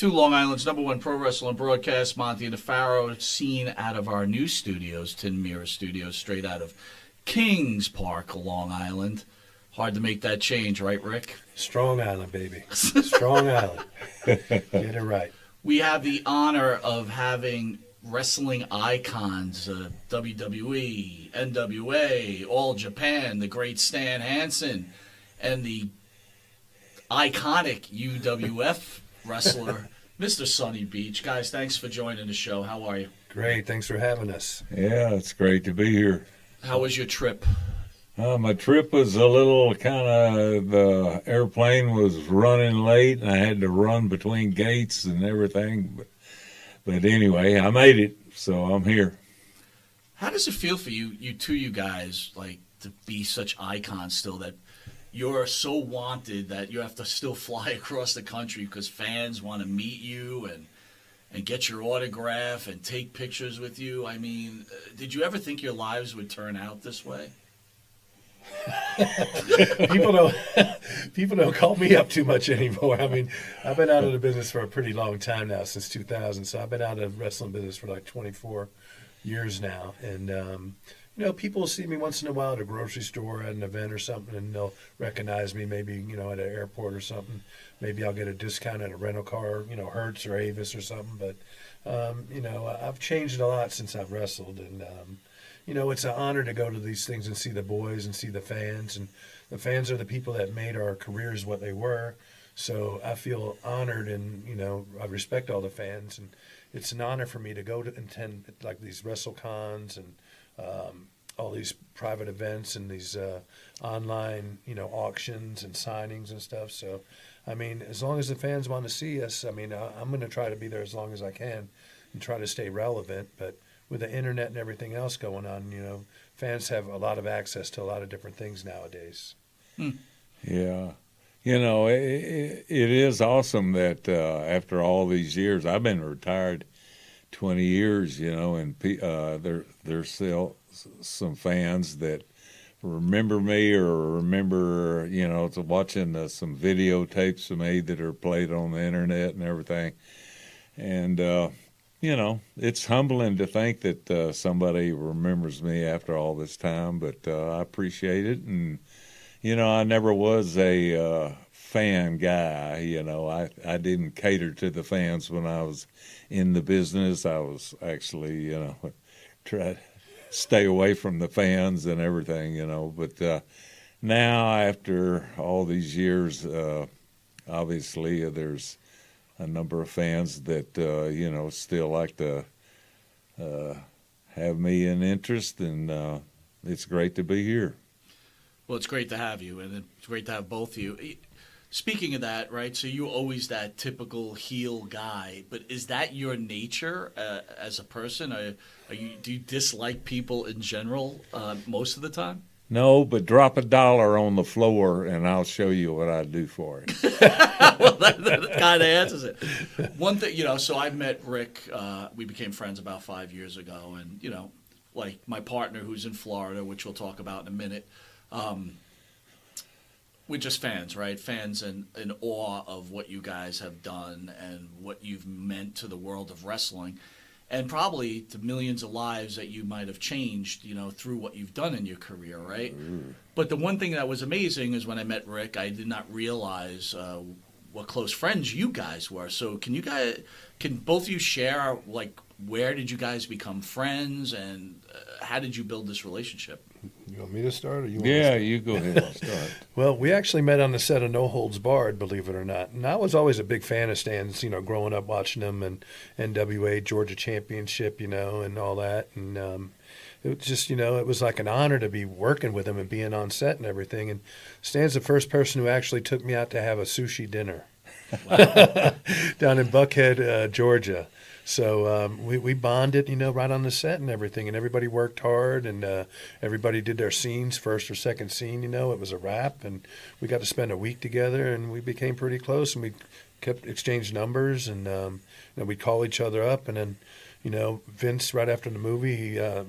to Long Island's #1 pro wrestling broadcast, Monty and the Pharaoh, seen out of our new studios, Tin Mirror Studios, straight out of Kings Park, Long Island. Hard to make that change, right, Rick? Strong Island, baby. Strong Island. Get it right. We have the honor of having wrestling icons, WWE, NWA, All Japan, the great Stan Hansen, and the iconic UWF wrestler, Mr. Sonny Beach. Guys, thanks for joining the show. How are you? Great. Thanks for having us. Yeah, it's great to be here. How was your trip? My trip was a little the airplane was running late, and I had to run between gates and everything. But anyway, I made it, so I'm here. How does it feel for you guys, like, to be such icons still, that you're so wanted that you have to still fly across the country because fans want to meet you and get your autograph and take pictures with you? I mean, did you ever think your lives would turn out this way? People don't call me up too much anymore. I mean, I've been out of the business for a pretty long time now, since 2000. So I've been out of the wrestling business for like 24 years now. And, people see me once in a while at a grocery store, at an event or something, and they'll recognize me maybe, at an airport or something. Maybe I'll get a discount at a rental car, Hertz or Avis or something. But, I've changed a lot since I've wrestled. And, it's an honor to go to these things and see the boys and see the fans. And the fans are the people that made our careers what they were. So I feel honored, and, I respect all the fans. And it's an honor for me to go to attend like these WrestleCons and all these private events and these online, auctions and signings and stuff. So, I mean, as long as the fans want to see us, I mean, I'm going to try to be there as long as I can and try to stay relevant. But with the internet and everything else going on, fans have a lot of access to a lot of different things nowadays. Yeah. It is awesome that after all these years, I've been retired 20 years, and there's still some fans that remember me or remember, watching some videotapes of me that are played on the internet and everything. And, it's humbling to think that somebody remembers me after all this time, but I appreciate it. And, I never was a fan guy. I didn't cater to the fans when I was in the business. I was actually, try to stay away from the fans and everything, But now, after all these years, obviously there's a number of fans that, still like to have me in interest, and it's great to be here. Well, it's great to have you, and it's great to have both of you. Speaking of that, right, so you're always that typical heel guy, but is that your nature as a person? Do you dislike people in general most of the time? No, but drop $1 on the floor, and I'll show you what I do for it. Well, that kind of answers it. One thing, so I met Rick. We became friends about 5 years ago, and, like my partner who's in Florida, which we'll talk about in a minute, we're just fans, right? Fans in awe of what you guys have done and what you've meant to the world of wrestling, and probably to millions of lives that you might have changed, through what you've done in your career, right? But the one thing that was amazing is when I met Rick, I did not realize what close friends you guys were. So can both of you share, like, where did you guys become friends, and how did you build this relationship? You want me to start, or you want Yeah, to start? you go ahead and start. Well, we actually met on the set of No Holds Barred, believe it or not. And I was always a big fan of Stan's, growing up watching them, and NWA Georgia Championship, and all that. And it was just, it was like an honor to be working with him and being on set and everything. And Stan's the first person who actually took me out to have a sushi dinner down in Buckhead, Georgia. So we bonded, right on the set and everything, and everybody worked hard, and everybody did their scenes, first or second scene, it was a wrap, and we got to spend a week together, and we became pretty close, and we kept exchanged numbers, and we'd call each other up, and then, Vince, right after the movie, he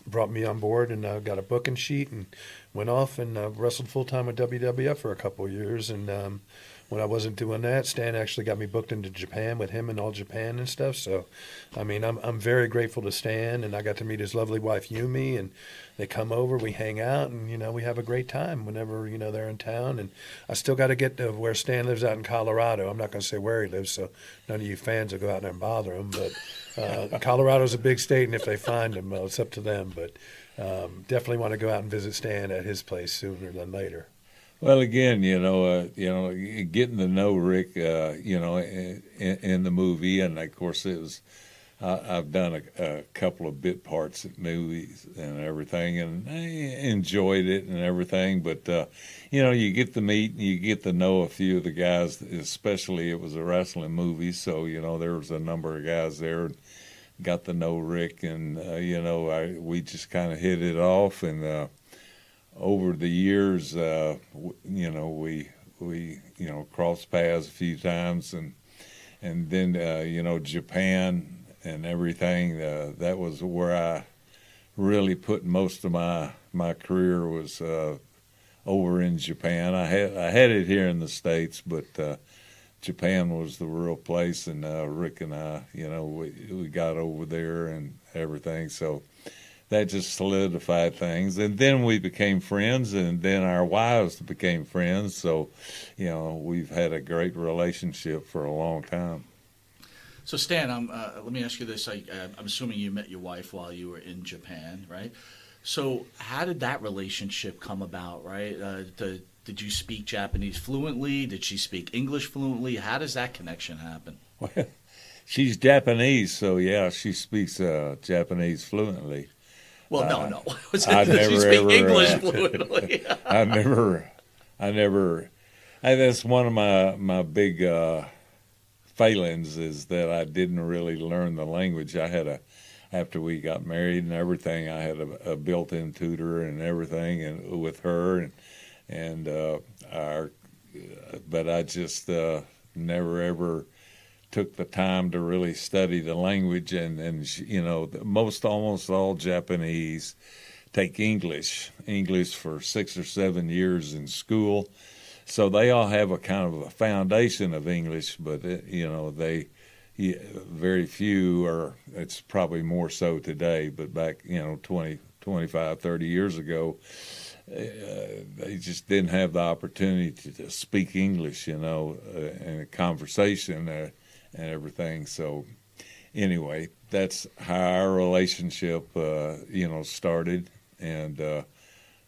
brought me on board, and got a booking sheet, and went off and wrestled full-time with WWF for a couple of years, and when I wasn't doing that, Stan actually got me booked into Japan with him and All Japan and stuff. So, I mean, I'm very grateful to Stan, and I got to meet his lovely wife Yumi, and they come over, we hang out, and we have a great time whenever they're in town. And I still got to get to where Stan lives out in Colorado. I'm not going to say where he lives, so none of you fans will go out there and bother him. But Colorado's a big state, and if they find him, well, it's up to them. But definitely want to go out and visit Stan at his place sooner than later. Well, again, getting to know Rick, in the movie, and of course it was. I've done a couple of bit parts at movies and everything, and I enjoyed it and everything. But you get to meet and you get to know a few of the guys. Especially, it was a wrestling movie, so there was a number of guys there. Got to know Rick, and we just kind of hit it off, and. Over the years, we crossed paths a few times, and then Japan and everything. That was where I really put most of my career was over in Japan. I had it here in the States, but Japan was the real place, and Rick and I, we got over there and everything. So. That just solidified things, and then we became friends, and then our wives became friends. So, we've had a great relationship for a long time. So, Stan, let me ask you this: I'm assuming you met your wife while you were in Japan, right? So, how did that relationship come about, right? Did you speak Japanese fluently? Did she speak English fluently? How does that connection happen? Well, she's Japanese, so yeah, she speaks Japanese fluently. Well, no. I never you speak ever, English fluently. I never. That's one of my big failings is that I didn't really learn the language. After we got married and everything, I had a built-in tutor and everything, and with her but I just never ever took the time to really study the language, and almost all Japanese take English for 6 or 7 years in school, so they all have a kind of a foundation of English, but very few are. It's probably more so today, but back 20, 25, 30 years ago, they just didn't have the opportunity to speak English, in a conversation. And everything. So anyway, that's how our relationship, started. And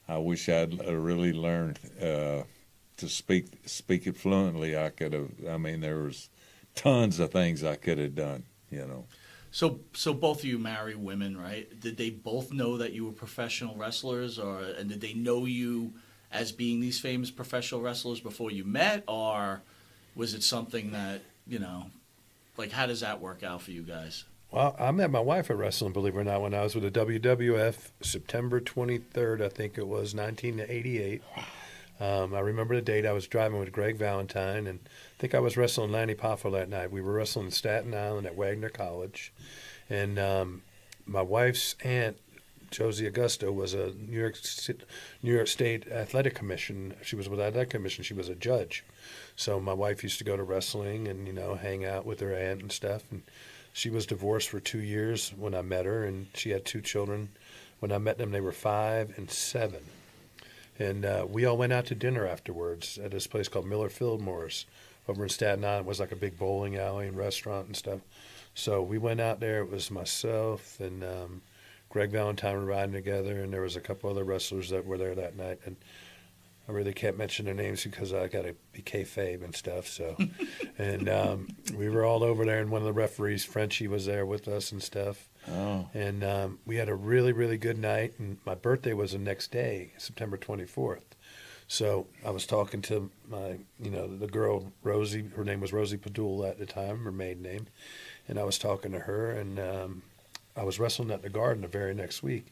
I wish I'd really learned to speak it fluently. There was tons of things I could have done, So both of you marry women, right? Did they both know that you were professional wrestlers, and did they know you as being these famous professional wrestlers before you met, or was it something that, like, how does that work out for you guys? Well, I met my wife at wrestling, believe it or not, when I was with the WWF, September 23rd, I think it was, 1988. I remember the date. I was driving with Greg Valentine, and I think I was wrestling Lanny Poffo that night. We were wrestling in Staten Island at Wagner College. And my wife's aunt, Josie Augusto, was a New York State Athletic Commission. She was with the Athletic Commission. She was a judge. So my wife used to go to wrestling and, hang out with her aunt and stuff. And she was divorced for 2 years when I met her, and she had 2 children. When I met them, they were 5 and 7. And we all went out to dinner afterwards at this place called Miller Fillmore's over in Staten Island. It was like a big bowling alley and restaurant and stuff. So we went out there. It was myself and Greg Valentine were riding together, and there was a couple other wrestlers that were there that night. And I really can't mention their names because I got to be kayfabe and stuff. So, and we were all over there, and one of the referees, Frenchie, was there with us and stuff. Oh. And we had a really, really good night. And my birthday was the next day, September 24th. So I was talking to my, the girl, Rosie. Her name was Rosie Padula at the time, her maiden name. And I was talking to her, and I was wrestling at the Garden the very next week.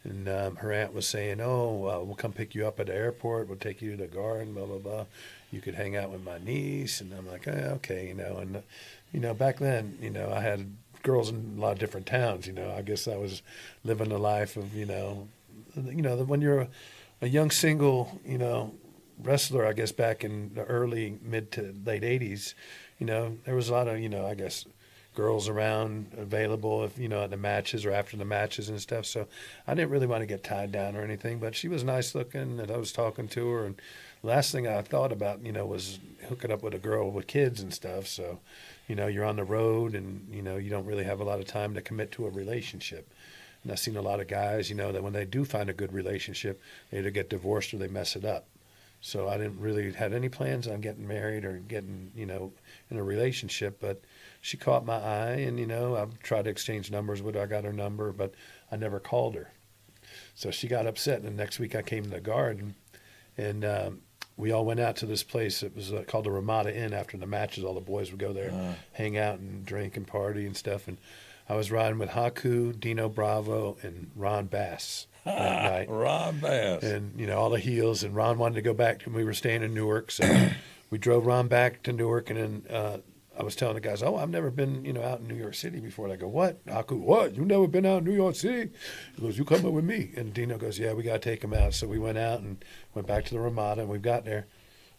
And her aunt was saying, we'll come pick you up at the airport. We'll take you to the Garden, blah, blah, blah. You could hang out with my niece. And I'm like, okay, And, back then, I had girls in a lot of different towns, I guess I was living the life of, when you're a young single, wrestler, I guess back in the early, mid to late 80s, there was a lot of, I guess girls around available if, at the matches or after the matches and stuff. So I didn't really want to get tied down or anything, but she was nice looking and I was talking to her. And the last thing I thought about, was hooking up with a girl with kids and stuff. So, you're on the road and, you don't really have a lot of time to commit to a relationship. And I've seen a lot of guys, that when they do find a good relationship, they either get divorced or they mess it up. So I didn't really have any plans on getting married or getting, in a relationship. But she caught my eye and, I've tried to exchange numbers with her. I got her number, but I never called her. So she got upset. And the next week I came to the garden and we all went out to this place. It was called the Ramada Inn. After the matches, all the boys would go there, hang out and drink and party and stuff. And I was riding with Haku, Dino Bravo, and Ron Bass that night. Ron Bass. And, all the heels. And Ron wanted to go back. We were staying in Newark. So we drove Ron back to Newark. And then I was telling the guys, I've never been, out in New York City before. And I go, what? Haku, what? You never been out in New York City? He goes, you coming with me? And Dino goes, yeah, we got to take him out. So we went out and went back to the Ramada. And we got there.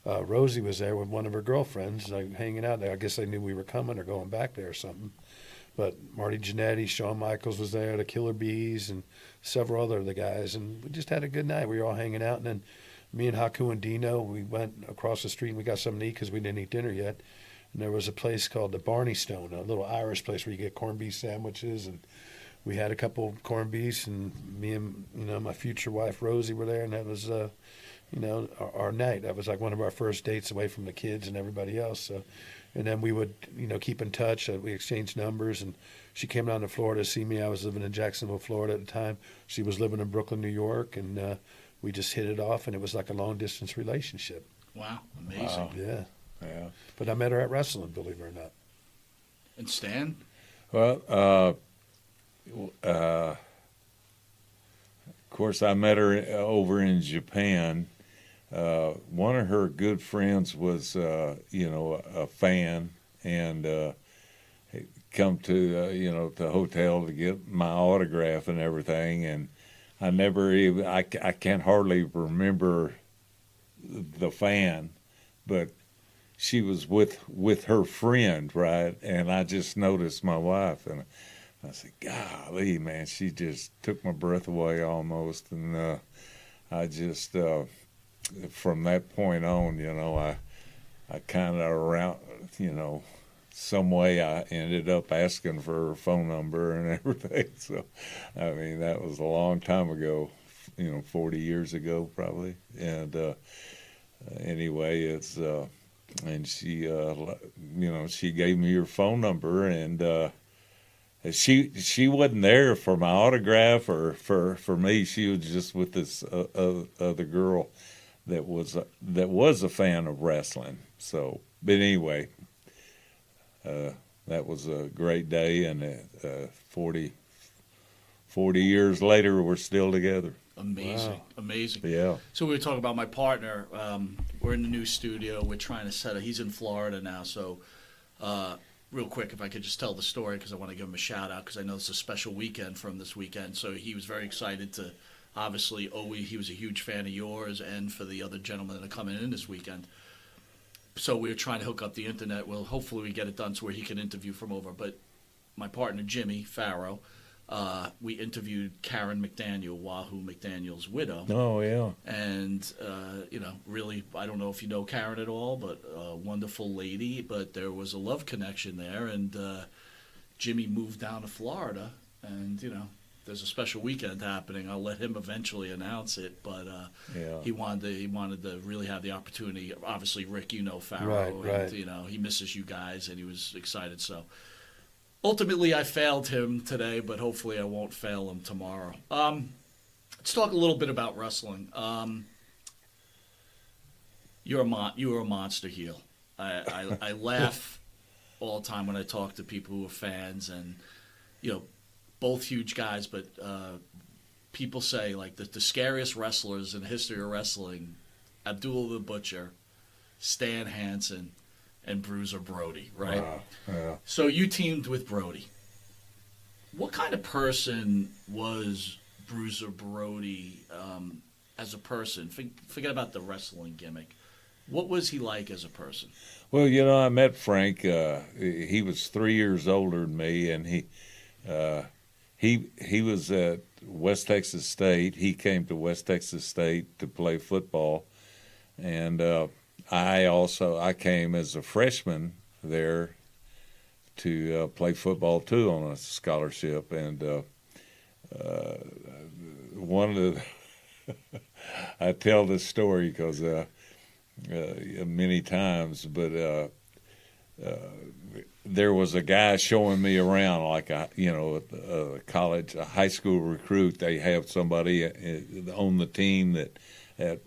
Rosie was there with one of her girlfriends, hanging out there. I guess they knew we were coming or going back there or something. But Marty Jannetty, Shawn Michaels was there, the Killer Bees, and several other of the guys. And we just had a good night. We were all hanging out. And then me and Haku and Dino, we went across the street and we got something to eat because we didn't eat dinner yet. And there was a place called the Barney Stone, a little Irish place where you get corned beef sandwiches. And we had a couple of corned beefs, and me and, my future wife, Rosie, were there. And that was, our night. That was like one of our first dates away from the kids and everybody else. So. And then we would, keep in touch. We exchanged numbers, and she came down to Florida to see me. I was living in Jacksonville, Florida at the time. She was living in Brooklyn, New York, and we just hit it off, and it was like a long-distance relationship. Wow, amazing. Wow. Yeah. Yeah. But I met her at wrestling, believe it or not. And Stan? Well, of course, I met her over in Japan. One of her good friends was, a fan, and come to, the hotel to get my autograph and everything. And I never even, I can't hardly remember the fan, but she was with her friend, right? And I just noticed my wife, and I said, golly, man, she just took my breath away almost. And I just... from that point on, I kind of around, some way I ended up asking for her phone number and everything. So, I mean, that was a long time ago, 40 years ago probably. And anyway, it's and she, she gave me her phone number, and she wasn't there for my autograph or for me. She was just with this other girl that was a fan of wrestling. So, but anyway, that was a great day, and 40 years later, we're still together. Amazing, Wow. Amazing. Yeah. So we were talking about my partner. We're in the new studio. We're trying to set up. He's in Florida now, so real quick, if I could just tell the story, because I want to give him a shout out, because I know it's a special weekend from this weekend. So he was very excited to. Obviously, he was a huge fan of yours and for the other gentlemen that are coming in this weekend. So we were trying to hook up the internet. Well, hopefully we get it done so where he can interview from over. But my partner, Jimmy Farrow, we interviewed Karen McDaniel, Wahoo McDaniel's widow. Oh, yeah. And, really, I don't know if you know Karen at all, but a wonderful lady. But there was a love connection there. And Jimmy moved down to Florida and, there's a special weekend happening. I'll let him eventually announce it, but Yeah. he wanted to really have the opportunity. Obviously, Rick, Farrow, Right. and he misses you guys, and he was excited. So ultimately, I failed him today, but hopefully, I won't fail him tomorrow. Let's talk a little bit about wrestling. You were a monster heel. I laugh all the time when I talk to people who are fans, and both huge guys, but people say like the scariest wrestlers in the history of wrestling, Abdullah the Butcher, Stan Hansen, and Bruiser Brody, right? Wow. Yeah. So you teamed with Brody. What kind of person was Bruiser Brody as a person? Forget about the wrestling gimmick. What was he like as a person? Well, I met Frank. He was 3 years older than me, and he was at West Texas State. He came to West Texas State to play football, and I came as a freshman there to play football too on a scholarship. And one of the I tell this story because many times, but there was a guy showing me around, like a college, a high school recruit. They have somebody on the team that at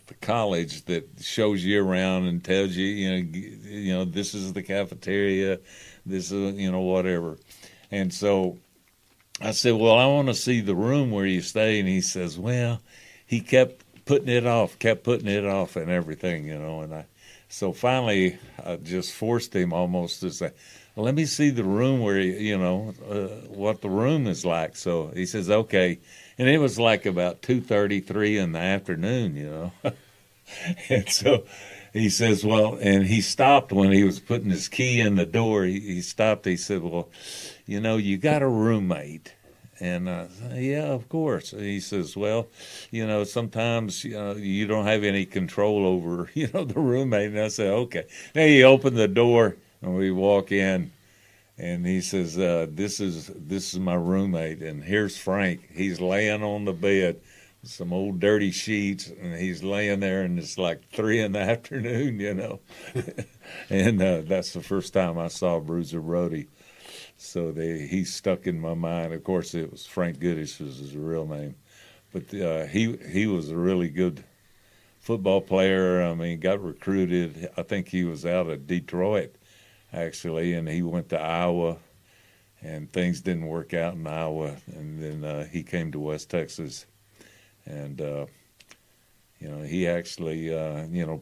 the college that shows you around and tells you, this is the cafeteria, this is whatever. And so I said, well, I want to see the room where you stay. And he says, well, he kept putting it off and everything, and so finally I just forced him almost to say, well, let me see the room where, what the room is like. So he says, okay. And it was like about 2:33 in the afternoon, And so he says, well, and he stopped when he was putting his key in the door. He stopped. He said, well, you got a roommate. And I said, yeah, of course. And he says, well, sometimes you don't have any control over, the roommate. And I said, okay. Then he opened the door and we walk in, and he says, this is my roommate, and here's Frank. He's laying on the bed, some old dirty sheets, and he's laying there, and it's like 3 in the afternoon, And that's the first time I saw Bruiser Brody. So he stuck in my mind. Of course, it was Frank Goodish was his real name, but he was a really good football player. I mean, got recruited. I think he was out of Detroit, actually, and he went to Iowa, and things didn't work out in Iowa, and then he came to West Texas, and he actually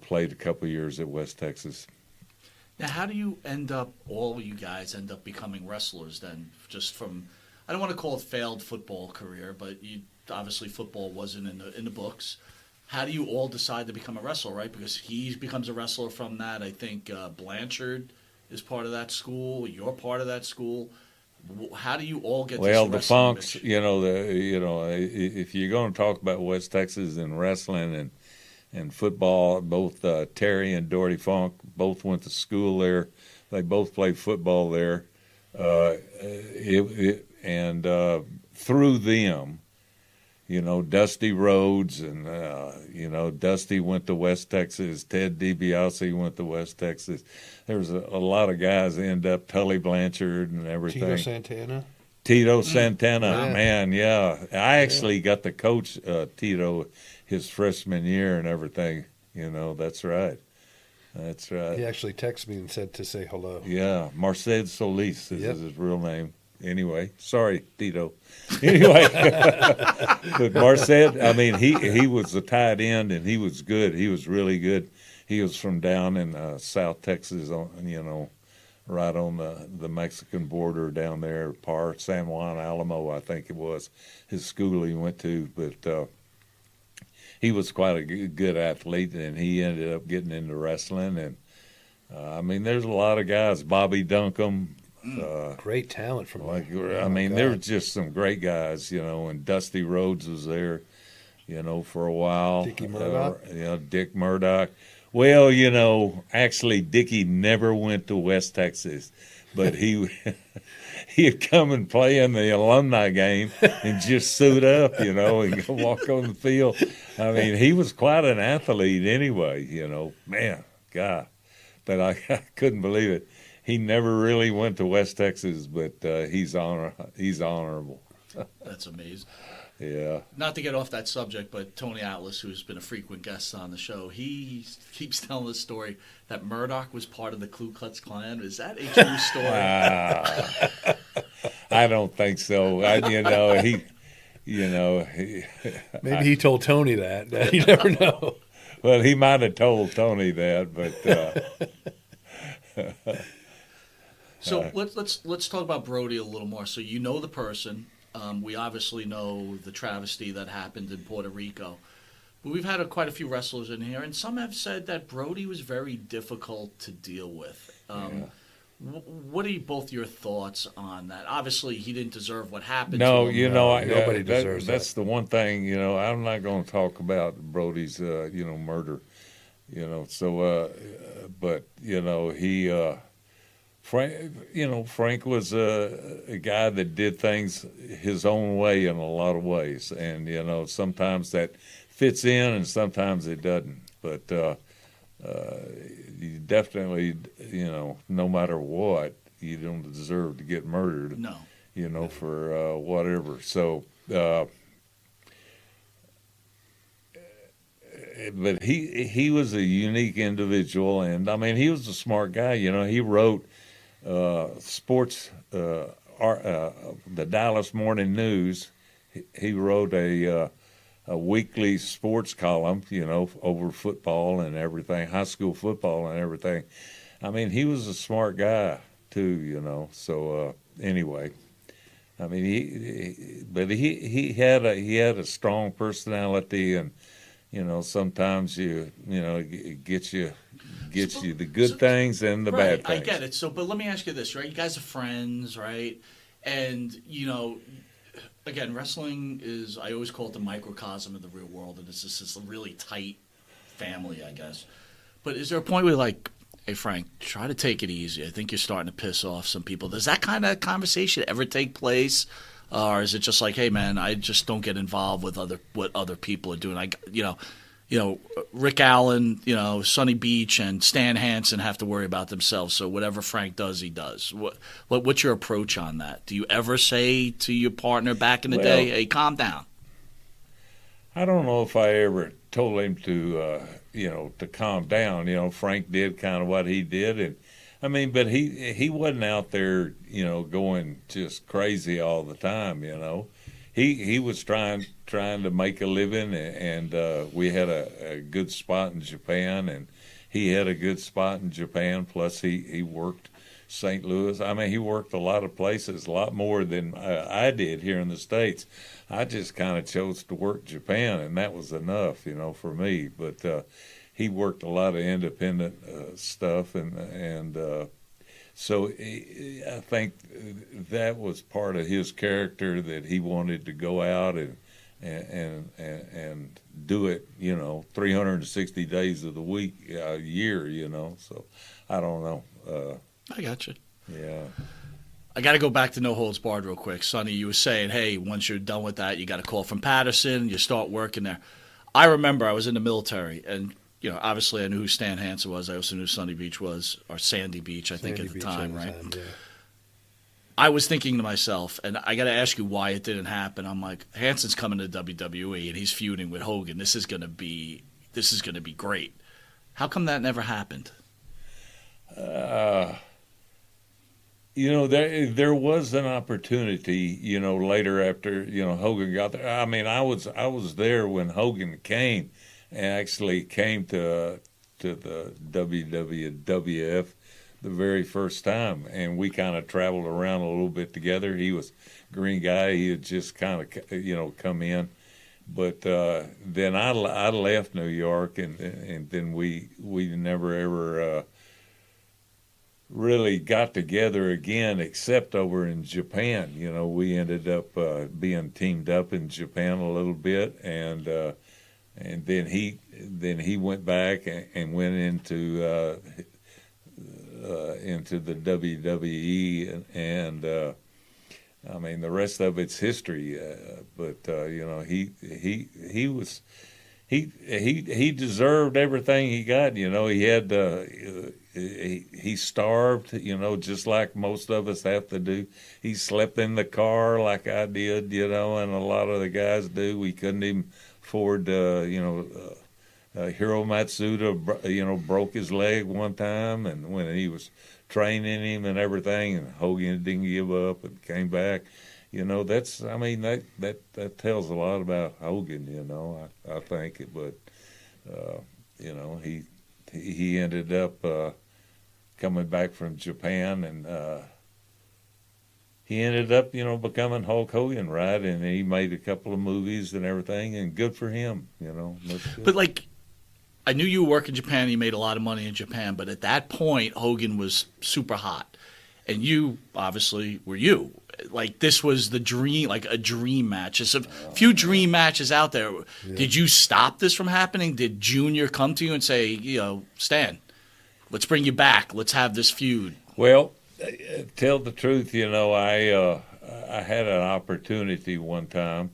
played a couple years at West Texas. Now, how do you all you guys end up becoming wrestlers then? Just from, I don't want to call it failed football career, but obviously football wasn't in the books. How do you all decide to become a wrestler, right? Because he becomes a wrestler from that. I think Blanchard is part of that school. You're part of that school. How do you all get well, this the wrestling Funks, mission? if you're going to talk about West Texas and wrestling and football, both Terry and Doherty Funk both went to school there. They both played football there. And through them, Dusty Rhodes and, Dusty went to West Texas. Ted DiBiase went to West Texas. There was a lot of guys that end up, Tully Blanchard and everything. Tito Santana, Yeah. man, yeah. I actually got to coach Tito his freshman year and everything. That's right. That's right. He actually texted me and said to say hello. Yeah, Marced Solis is Yep. his real name. Anyway, sorry, Tito. Anyway, but Marced, I mean, he was a tight end, and he was good. He was really good. He was from down in South Texas, right on the Mexican border down there, San Juan Alamo, I think it was, his school he went to. But he was quite a good athlete, and he ended up getting into wrestling. And, there's a lot of guys, Bobby Duncombe. Great talent from there were just some great guys, and Dusty Rhodes was there, for a while. Dickie Murdoch? Dick Murdoch. Well, actually, Dickie never went to West Texas, but he'd come and play in the alumni game and just suit up, and go walk on the field. I mean, he was quite an athlete anyway, man, God. But I couldn't believe it. He never really went to West Texas, but he's honorable. That's amazing. Yeah. Not to get off that subject, but Tony Atlas, who's been a frequent guest on the show, he keeps telling the story that Murdoch was part of the Ku Klux Klan. Is that a true story? I don't think so. Maybe he told Tony that. You never know. Well, he might have told Tony that, but. So let's talk about Brody a little more. So the person. We obviously know the travesty that happened in Puerto Rico. We've had quite a few wrestlers in here, and some have said that Brody was very difficult to deal with. What are both your thoughts on that? Obviously, he didn't deserve what happened No, to him. you know, nobody deserves that's the one thing. You know, I'm not going to talk about Brody's, murder. But Frank was a guy that did things his own way in a lot of ways, and sometimes that fits in, and sometimes it doesn't. But you definitely, no matter what, you don't deserve to get murdered. No. For whatever. So, but he was a unique individual, and I mean, he was a smart guy. He wrote sports, the Dallas Morning News. He wrote a weekly sports column, over football and everything, high school football and everything. I mean, he was a smart guy too, So anyway, I mean, he had a strong personality, and sometimes it gets you the good things and the Right, bad things. I get it. So, but let me ask you this, right? You guys are friends, right? And again, wrestling is, I always call it the microcosm of the real world, and it's just this really tight family, I guess. But is there a point where, like, hey, Frank, try to take it easy. I think you're starting to piss off some people. Does that kind of conversation ever take place? Or is it just like, hey, man, I just don't get involved with what other people are doing? Rick Allen, Sonny Beach, and Stan Hansen have to worry about themselves. So whatever Frank does, he does. What's your approach on that? Do you ever say to your partner back in the day, hey, calm down? I don't know if I ever told him to calm down. Frank did kind of what he did, and I mean, but he wasn't out there, going just crazy all the time. He was trying to make a living, and we had a good spot in Japan, and he had a good spot in Japan. Plus, he worked St. Louis. I mean, he worked a lot of places, a lot more than I did here in the States. I just kind of chose to work Japan, and that was enough, for me. But he worked a lot of independent stuff, and so I think that was part of his character, that he wanted to go out and do it, 360 days of the week, a year, So I don't know. I got you. Yeah. I got to go back to No Holds Barred real quick. Sonny, you were saying, hey, once you're done with that, you got a call from Patterson, you start working there. I remember I was in the military, and obviously I knew who Stan Hansen was. I also knew Sonny Beach was, or Sandy Beach, I think at the time, right? Yeah. I was thinking to myself, and I got to ask you why it didn't happen. I'm like, Hansen's coming to WWE, and he's feuding with Hogan. This is going to be great. How come that never happened? There was an opportunity, later after, Hogan got there. I mean, I was there when Hogan came, and actually came to the WWF the very first time, and we kind of traveled around a little bit together. He was a green guy. He had just kind of, come in. But then I left New York, and then we never ever really got together again, except over in Japan. We ended up being teamed up in Japan a little bit, and then he went back and went into the WWE, and I mean, the rest of it's history. But he deserved everything he got. He had he starved. Just like most of us have to do. He slept in the car like I did. And a lot of the guys do. We couldn't even afford. Hiro Matsuda, broke his leg one time, and when he was training him and everything, and Hogan didn't give up and came back. That tells a lot about Hogan. I think, but he ended up coming back from Japan, and he ended up, becoming Hulk Hogan, right? And he made a couple of movies and everything, and good for him, That's good. But like, I knew you work in Japan. You made a lot of money in Japan, but at that point, Hogan was super hot, and you obviously were you. Like this was the dream, like a dream match. There's a few dream matches out there. Yeah. Did you stop this from happening? Did Junior come to you and say, Stan, let's bring you back. Let's have this feud? Well, tell the truth, I had an opportunity one time.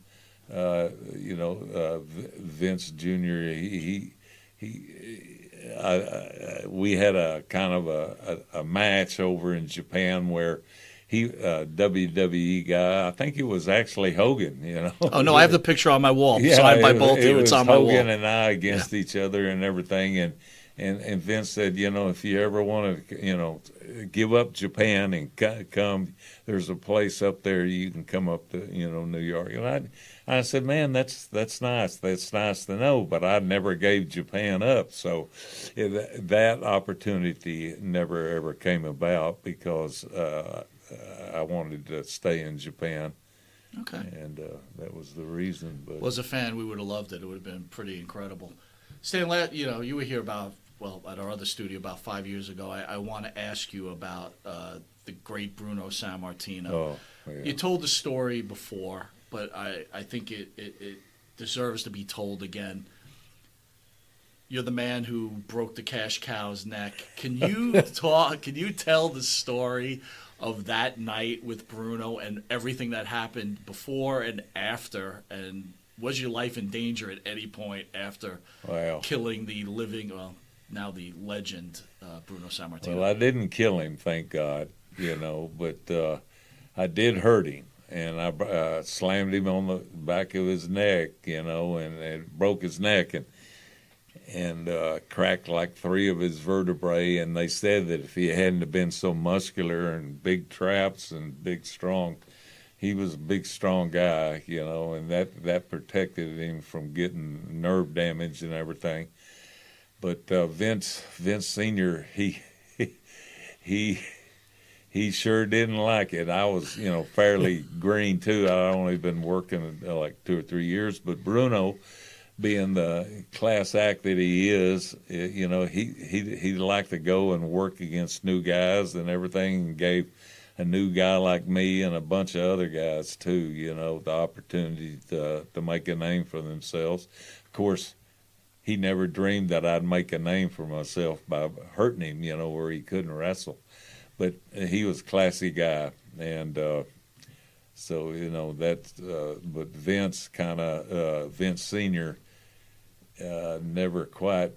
Vince Jr. We had a kind of a match over in Japan where he WWE guy. I think it was actually Hogan. Oh no, I have the picture on my wall, signed by both of you. It's on my wall. Hogan and I against each other and everything, and Vince said, if you ever want to, give up Japan and come, there's a place up there you can come up to, New York. And I said, man, that's nice. That's nice to know, but I never gave Japan up. So that opportunity never ever came about because I wanted to stay in Japan. Okay. And that was the reason. But as a fan, we would have loved it. It would have been pretty incredible. Stan, you were here at our other studio about 5 years ago. I want to ask you about the great Bruno Sammartino. Oh, yeah. You told the story before, but I think it deserves to be told again. You're the man who broke the cash cow's neck. Can you talk? Can you tell the story of that night with Bruno and everything that happened before and after? And was your life in danger at any point after killing the living, now the legend, Bruno Sammartino? Well, I didn't kill him, thank God, but I did hurt him. And I slammed him on the back of his neck, and it broke his neck and cracked like 3 of his vertebrae. And they said that if he hadn't have been so muscular and big traps and big strong, he was a big strong guy, and that protected him from getting nerve damage and everything. But Vince Senior, he sure didn't like it. I was, fairly green too. I'd only been working like 2 or 3 years. But Bruno, being the class act that he is, he liked to go and work against new guys and everything, and gave a new guy like me and a bunch of other guys too, the opportunity to make a name for themselves. Of course, he never dreamed that I'd make a name for myself by hurting him, where he couldn't wrestle. But he was a classy guy, and so that's. But Vince Vince Senior never quite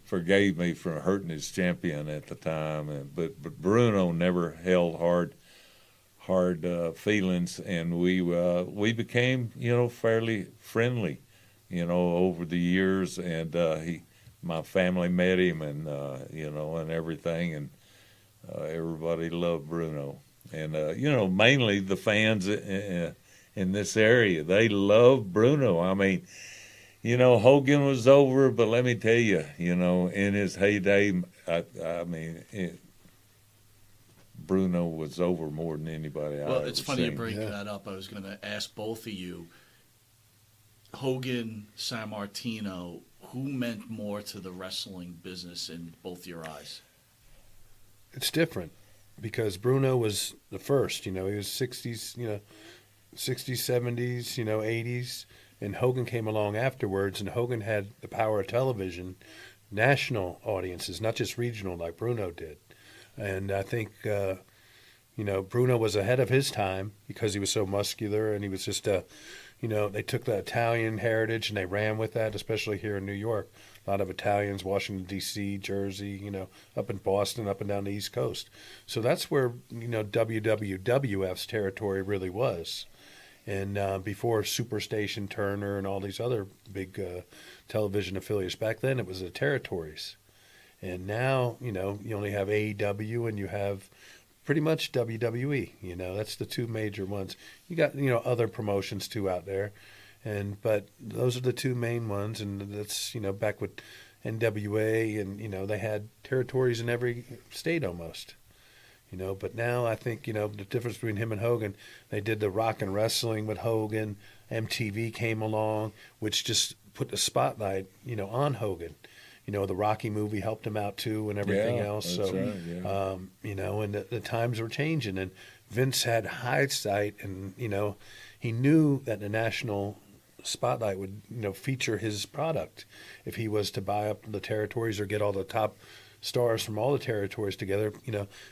forgave me for hurting his champion at the time, but Bruno never held hard feelings, and we became fairly friendly, over the years, and my family met him, and and everything, and. Everybody loved Bruno, and mainly the fans in this area. They love Bruno. I mean, Hogan was over, but let me tell you, in his heyday, Bruno was over more than anybody. Well, it's funny you bring that up. I was going to ask both of you, Hogan, Sammartino, who meant more to the wrestling business in both your eyes? It's different because Bruno was the first, he was 60s, 60s, 70s, 80s, and Hogan came along afterwards, and Hogan had the power of television, national audiences, not just regional like Bruno did. And I think, Bruno was ahead of his time because he was so muscular, and he was just they took the Italian heritage and they ran with that, especially here in New York. A lot of Italians, Washington, D.C., Jersey, up in Boston, up and down the East Coast. So that's where, WWF's territory really was. And before Superstation, Turner, and all these other big television affiliates, back then it was the territories. And now, you only have AEW and you have pretty much WWE. That's the 2 major ones. You got, other promotions too out there. But those are the 2 main ones, and that's, back with NWA, and, they had territories in every state almost. But now I think, the difference between him and Hogan, they did the Rock and Wrestling with Hogan. MTV came along, which just put the spotlight, on Hogan. The Rocky movie helped him out too, and everything else. That's So, right, yeah. and the times were changing, and Vince had hindsight, and he knew that the national spotlight would, feature his product if he was to buy up the territories or get all the top stars from all the territories together,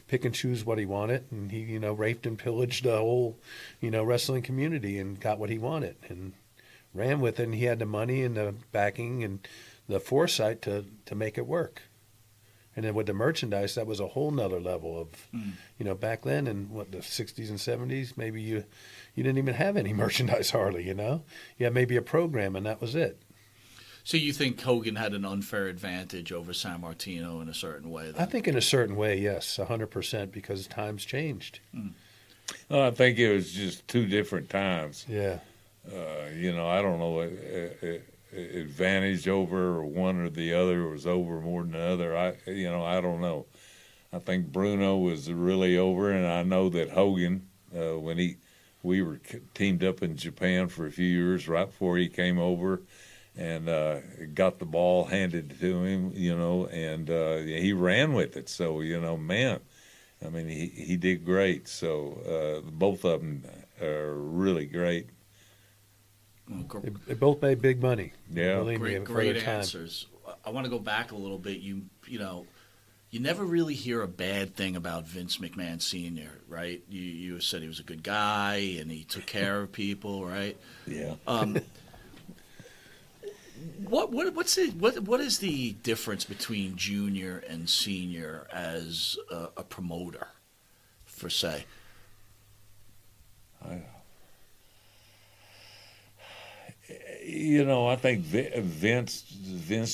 pick and choose what he wanted. And he, raped and pillaged the whole, wrestling community and got what he wanted and ran with it. And he had the money and the backing and the foresight to make it work. And then with the merchandise, that was a whole nother level of, back then in the 60s and 70s, maybe you didn't even have any merchandise hardly, You had maybe a program and that was it. So you think Hogan had an unfair advantage over San Martino in a certain way? Then? I think in a certain way, yes, 100%, because times changed. Well, I think it was just two different times. Yeah. I don't know, advantage over one or the other was over more than the other. I don't know. I think Bruno was really over, and I know that Hogan, when we were teamed up in Japan for a few years right before he came over, and got the ball handed to him, and he ran with it. So, man, I mean, he did great. So both of them are really great. They both made big money. Yeah. Believe me, Great answers. I want to go back a little bit. You never really hear a bad thing about Vince McMahon Sr., right? You said he was a good guy and he took care of people, right? Yeah. What is the difference between junior and senior as a promoter, for say? I think Vince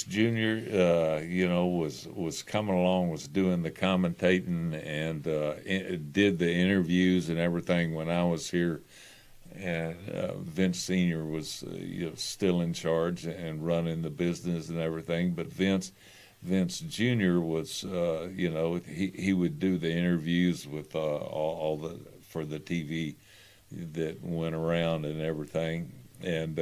Jr. Was coming along, was doing the commentating and did the interviews and everything when I was here. And Vince Sr. was still in charge and running the business and everything. But Vince Jr. was, he would do the interviews with all the for the TV that went around and everything. And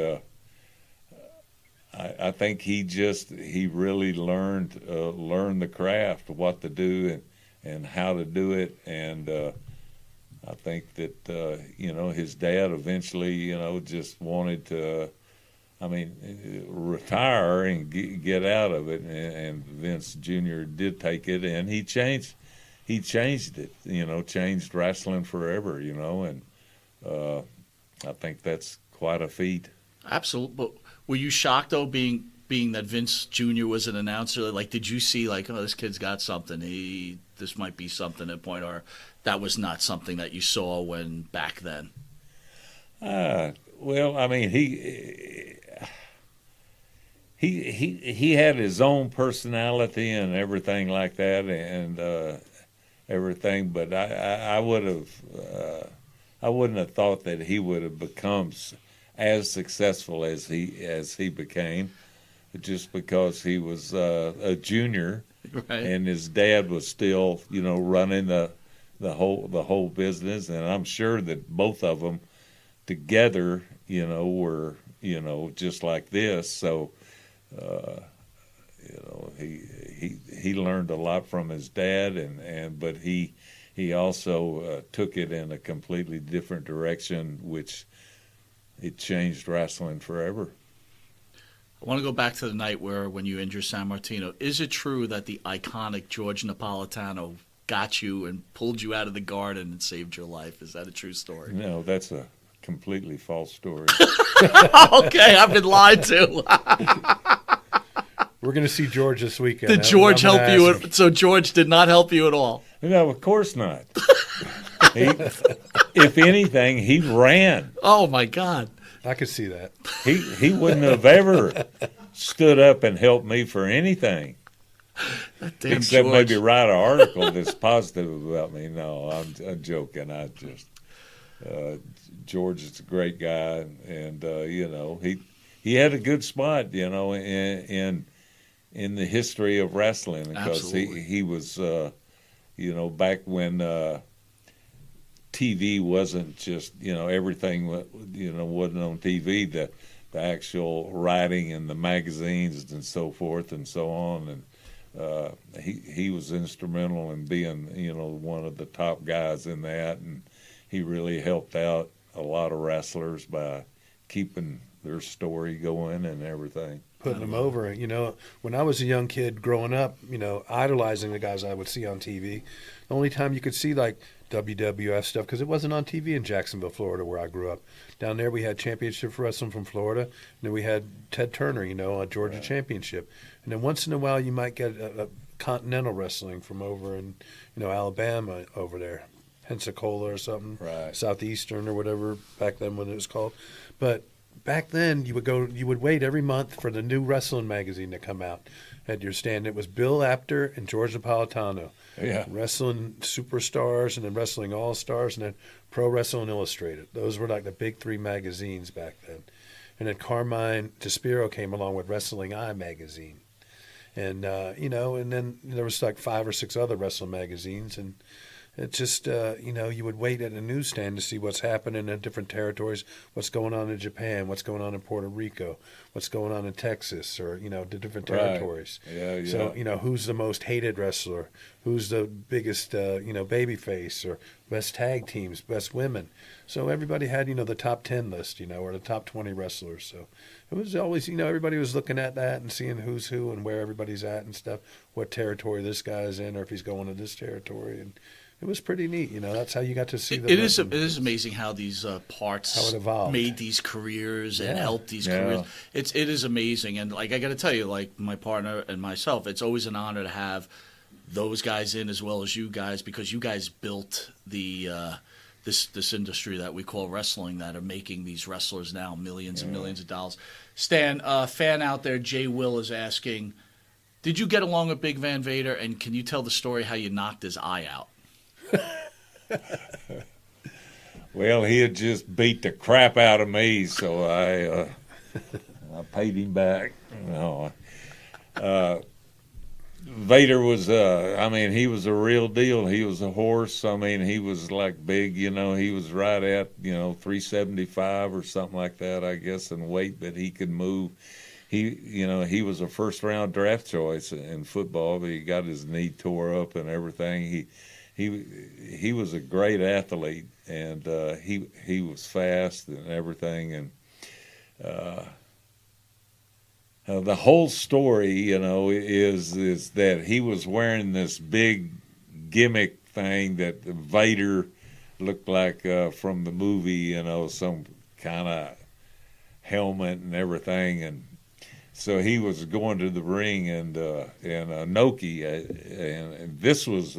I think he really learned the craft, what to do and how to do it. And I think that, his dad eventually, just wanted to, retire and get out of it. And Vince Jr. did take it, and he changed it, changed wrestling forever, and I think that's quite a feat. Absolutely. But were you shocked, though, being that Vince Jr. was an announcer? Like, did you see, this kid's got something. This might be something at point, or that was not something that you saw when back then? Well, he had his own personality and everything like that, and everything. But I wouldn't have thought that he would have become as successful as he became, just because he was a junior, right. And his dad was still, running the whole business. And I'm sure that both of them together, were, just like this. So, he learned a lot from his dad, but he also took it in a completely different direction, which it changed wrestling forever. I want to go back to the night when you injured San Martino. Is it true that the iconic George Napolitano got you and pulled you out of the garden and saved your life? Is that a true story? No, that's a completely false story. Okay, I've been lied to. We're going to see George this weekend. Did George help you? So George did not help you at all? No, of course not. If anything, he ran. Oh, my God. I could see that. He wouldn't have ever stood up and helped me for anything. Damn Except George. maybe write an article that's positive about me. No, I'm joking. George is a great guy, and he had a good spot, in the history of wrestling, because Absolutely. he was back when TV wasn't just, everything, wasn't on TV, the actual writing and the magazines and so forth and so on. And he was instrumental in being, one of the top guys in that. And he really helped out a lot of wrestlers by keeping their story going and everything. Putting them over. When I was a young kid growing up, idolizing the guys I would see on TV, the only time you could see like WWF stuff, because it wasn't on TV in Jacksonville, Florida, where I grew up. Down there we had Championship Wrestling from Florida, and then we had Ted Turner, a Georgia Championship. And then once in a while you might get a Continental Wrestling from over in, Alabama over there, Pensacola or something, Right. Southeastern or whatever back then when it was called. But back then, you would wait every month for the new wrestling magazine to come out at your stand. It was Bill Apter and George Napolitano. Yeah. Wrestling Superstars, and then Wrestling All-Stars, and then Pro Wrestling Illustrated. Those were like the big three magazines back then. And then Carmine DeSpiro came along with Wrestling Eye magazine. And, and then there was like 5 or 6 other wrestling magazines. And it just, you would wait at a newsstand to see what's happening in different territories, what's going on in Japan, what's going on in Puerto Rico, what's going on in Texas, or, the different territories. Right. Yeah. So, who's the most hated wrestler, who's the biggest, baby face, or best tag teams, best women. So everybody had, the top 10 list, or the top 20 wrestlers. So it was always, everybody was looking at that and seeing who's who and where everybody's at and stuff, what territory this guy's in, or if he's going to this territory. And it was pretty neat, That's how you got to see the. It is amazing how these parts how it evolved. Made these careers and helped these Yeah. careers. It is amazing, and like I got to tell you, like my partner and myself, it's always an honor to have those guys in as well as you guys, because you guys built the this industry that we call wrestling, that are making these wrestlers now millions and millions of dollars. Stan, fan out there, Jay Will is asking, did you get along with Big Van Vader, and can you tell the story how you knocked his eye out? Well, he had just beat the crap out of me, so I paid him back. No, Vader was, he was a real deal. He was a horse. He was like big, he was right at, 375 or something like that, I guess, in weight, but he could move. He was a first-round draft choice in football, but he got his knee tore up and everything. He was a great athlete, and he was fast and everything. And the whole story, is that he was wearing this big gimmick thing that Vader looked like from the movie, some kind of helmet and everything. And so he was going to the ring, and Inoki, and this was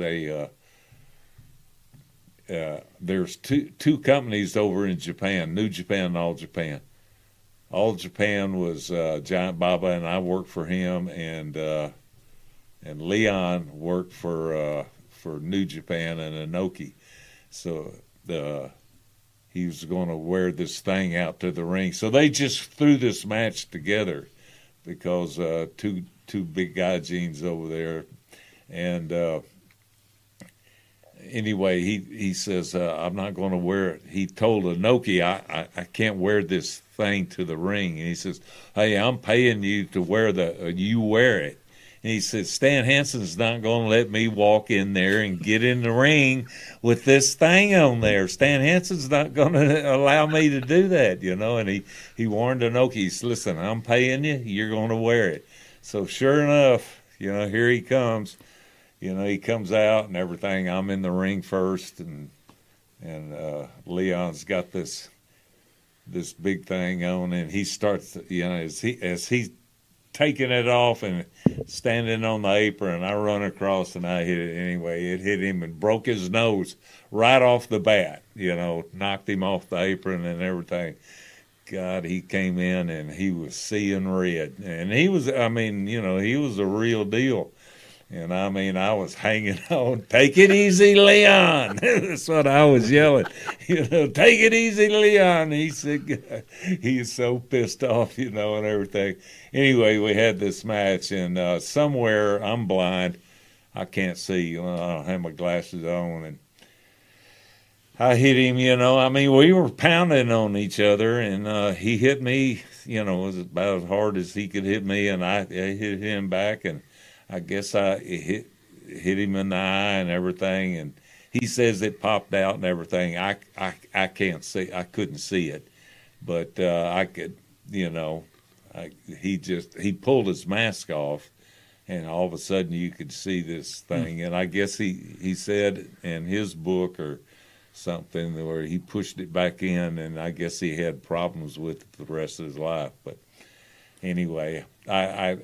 there's two companies over in Japan, New Japan and All Japan. All Japan was Giant Baba, and I worked for him, and Leon worked for New Japan and Inoki. So he was going to wear this thing out to the ring. So they just threw this match together because two big gaijins over there, and anyway, he says, I'm not going to wear it. He told Inoki, I can't wear this thing to the ring. And he says, hey, I'm paying you to you wear it. And he said, Stan Hansen's not going to let me walk in there and get in the ring with this thing on there. Stan Hansen's not going to allow me to do that, And he warned Inoki, he said, listen, I'm paying you. You're going to wear it. So sure enough, here he comes. He comes out and everything. I'm in the ring first, and Leon's got this big thing on, and he starts, as he's taking it off and standing on the apron, I run across and I hit it anyway. It hit him and broke his nose right off the bat, knocked him off the apron and everything. God, he came in and he was seeing red, and he was, he was a real deal. And I was hanging on, take it easy, Leon. That's what I was yelling. Take it easy, Leon. He said, he's so pissed off, and everything. Anyway, we had this match, and somewhere, I'm blind, I can't see. I don't have my glasses on, and I hit him. I mean, we were pounding on each other, and he hit me. It was about as hard as he could hit me, and I hit him back, and I guess I hit him in the eye and everything, and he says it popped out and everything. I can't see. I couldn't see it, but I could. He pulled his mask off, and all of a sudden you could see this thing. And I guess he said in his book or something where he pushed it back in, and I guess he had problems with it the rest of his life. But anyway, I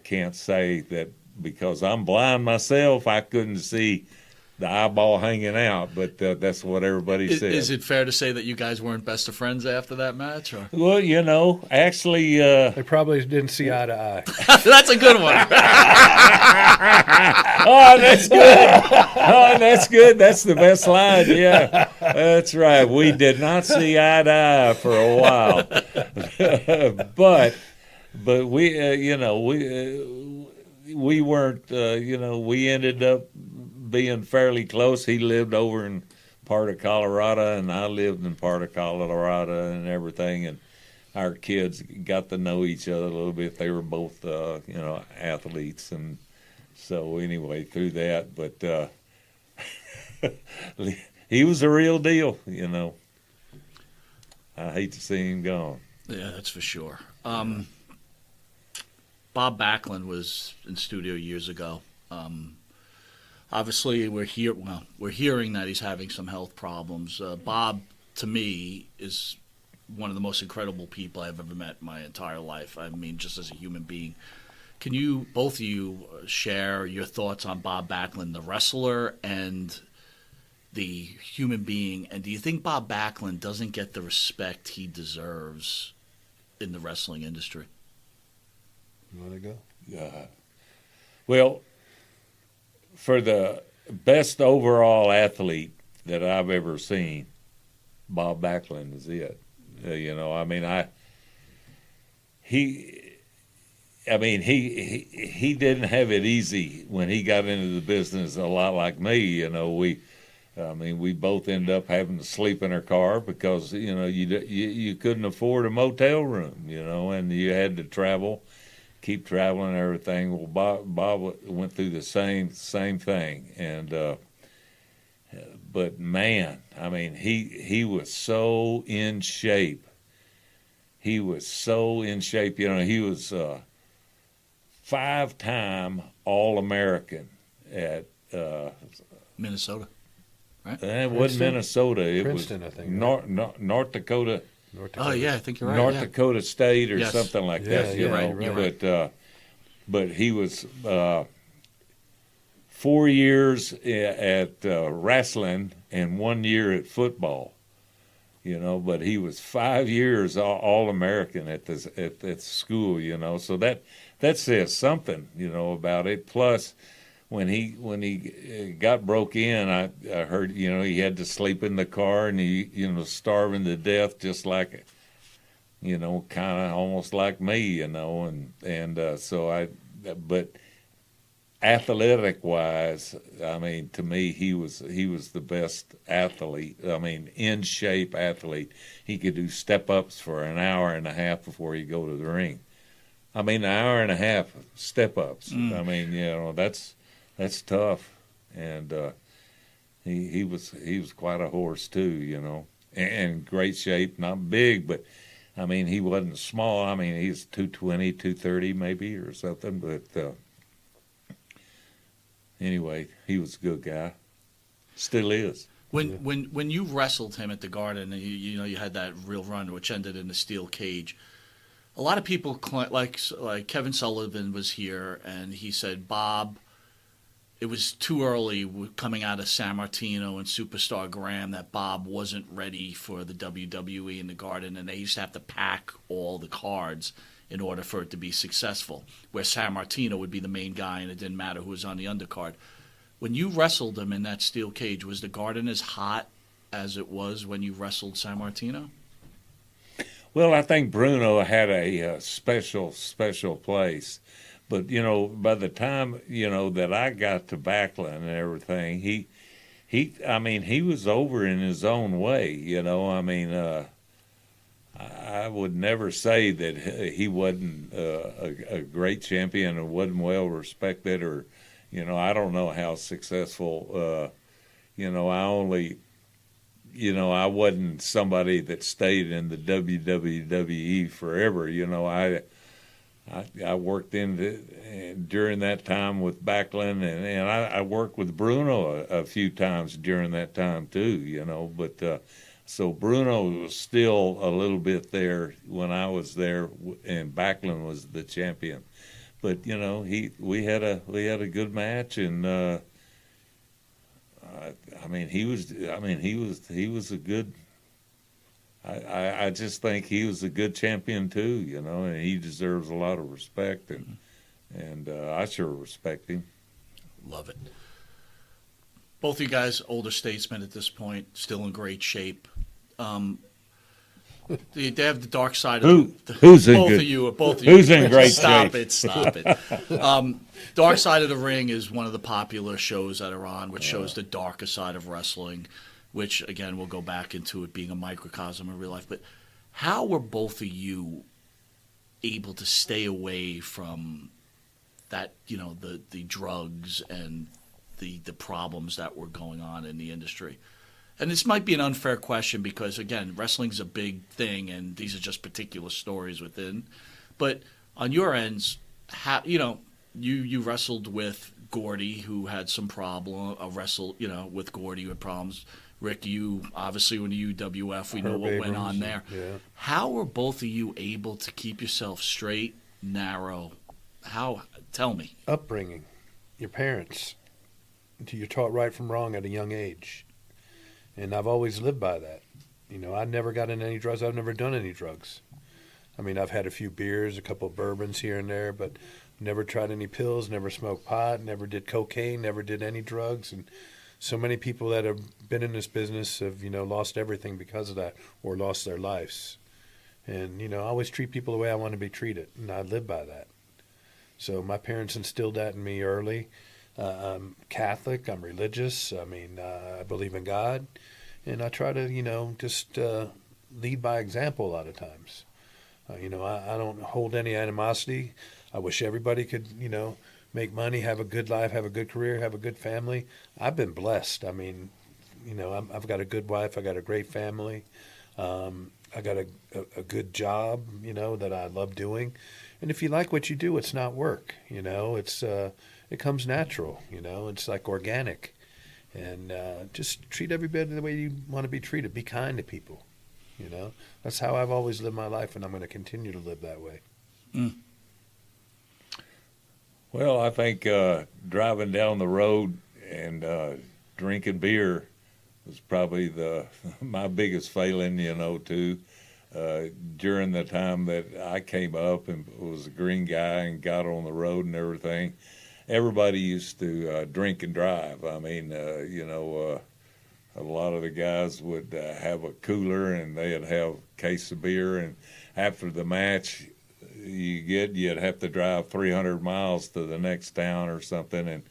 can't say that because I'm blind myself. I couldn't see the eyeball hanging out, but that's what everybody said. Is it fair to say that you guys weren't best of friends after that match? Or? Well, actually, They probably didn't see eye to eye. That's a good one. oh, that's good. Oh, that's good. That's the best line. Yeah, that's right. We did not see eye to eye for a while, but we weren't. We ended up being fairly close. He lived over in part of Colorado, and I lived in part of Colorado and everything, and our kids got to know each other a little bit. They were both, athletes, and so anyway, through that, but he was a real deal, I hate to see him gone. Yeah, that's for sure. Bob Backlund was in studio years ago. Obviously, we're hearing that he's having some health problems. Bob, to me, is one of the most incredible people I've ever met in my entire life. I mean, just as a human being. Can you, both of you, share your thoughts on Bob Backlund, the wrestler, and the human being? And do you think Bob Backlund doesn't get the respect he deserves in the wrestling industry? You want to go? Well, for the best overall athlete that I've ever seen, Bob Backlund is it. He didn't have it easy when he got into the business. A lot like me, we both ended up having to sleep in our car because you couldn't afford a motel room, and you had to keep traveling and everything. Well, Bob went through the same thing, and but man, he was so in shape. He was so in shape. He was 5-time All-American at Minnesota, right? It wasn't Minnesota. It Princeton, was I think, North Dakota. Oh, yeah, I think you're right. North Dakota State or something like Yeah, that. you're right. But he was 4 years at wrestling and 1 year at football. But he was 5 years All-American at the school. So that says something, about it. Plus, when he got broke in, I heard, he had to sleep in the car and he, starving to death, just like, kind of almost like me, but athletic wise, to me, he was the best athlete. In shape athlete. He could do step ups for an hour and a half before he go to the ring. An hour and a half step ups. That's tough. And he was quite a horse too, and great shape, not big, but he wasn't small. He was 220, 230 maybe or something, but anyway, he was a good guy. Still is. When you wrestled him at the Garden, you had that real run which ended in a steel cage. A lot of people like Kevin Sullivan was here, and he said, Bob, it was too early coming out of San Martino and Superstar Graham that Bob wasn't ready for the WWE in the Garden, and they used to have to pack all the cards in order for it to be successful, where San Martino would be the main guy and it didn't matter who was on the undercard. When you wrestled him in that steel cage, was the Garden as hot as it was when you wrestled San Martino? Well, I think Bruno had a special place But by the time that I got to Backlund and everything, I mean, he was over in his own way. I mean, I would never say that he wasn't a great champion or wasn't well respected, or I don't know how successful. I only. I wasn't somebody that stayed in the WWE forever. I worked during that time with Backlund, and I worked with Bruno a few times during that time too. But so Bruno was still a little bit there when I was there, and Backlund was the champion. But we had a good match, and he was a good. I just think he was a good champion too, and he deserves a lot of respect, and I sure respect him. Love it. Both of you guys, older statesmen at this point, still in great shape. They have the dark side of who's both in of you. Both of you. Who's in great Stop shape? Stop it. Dark Side of the Ring is one of the popular shows that are on, which shows the darker side of wrestling, which, again, we'll go back into it being a microcosm of real life. But how were both of you able to stay away from that, the drugs and the problems that were going on in the industry? And this might be an unfair question because, again, wrestling's a big thing, and these are just particular stories within. But on your ends, you wrestled with Gordy, who had some problem. With Gordy, who had problems. Rick, you obviously when the UWF, we know what went on there. Yeah. How were both of you able to keep yourself straight, narrow? Tell me. Upbringing, your parents. You're taught right from wrong at a young age. And I've always lived by that. I never got into any drugs. I've never done any drugs. I mean, I've had a few beers, a couple of bourbons here and there, but never tried any pills, never smoked pot, never did cocaine, never did any drugs. And so many people that have been in this business have, lost everything because of that or lost their lives. And, I always treat people the way I want to be treated, and I live by that. So my parents instilled that in me early. I'm Catholic. I'm religious. I believe in God, and I try to, just lead by example a lot of times. I don't hold any animosity. I wish everybody could, make money, have a good life, have a good career, have a good family. I've been blessed. I've got a good wife. I got a great family. I got a good job, that I love doing. And if you like what you do, it's not work. It comes natural, it's like organic. And just treat everybody the way you want to be treated. Be kind to people, That's how I've always lived my life, and I'm going to continue to live that way. Mm. Well, I think driving down the road and drinking beer was probably my biggest failing, too. During the time that I came up and was a green guy and got on the road and everything, everybody used to drink and drive. A lot of the guys would have a cooler and they'd have a case of beer, and after the match you'd have to drive 300 miles to the next town or something, and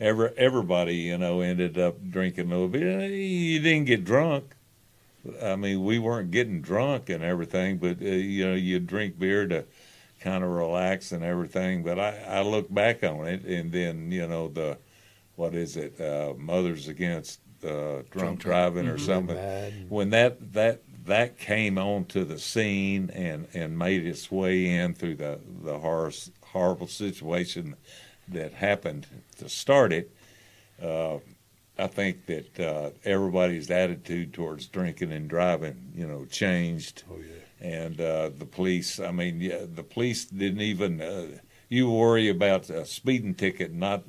everybody ended up drinking a little bit. You didn't get drunk. We weren't getting drunk and everything, but you drink beer to kind of relax and everything. But I look back on it, and then Mothers Against Drunk Driving or something. When that came onto the scene and made its way in through the horrible situation that happened to start it, I think that everybody's attitude towards drinking and driving, changed. Oh, yeah. And the police, the police didn't even, you worry about a speeding ticket, not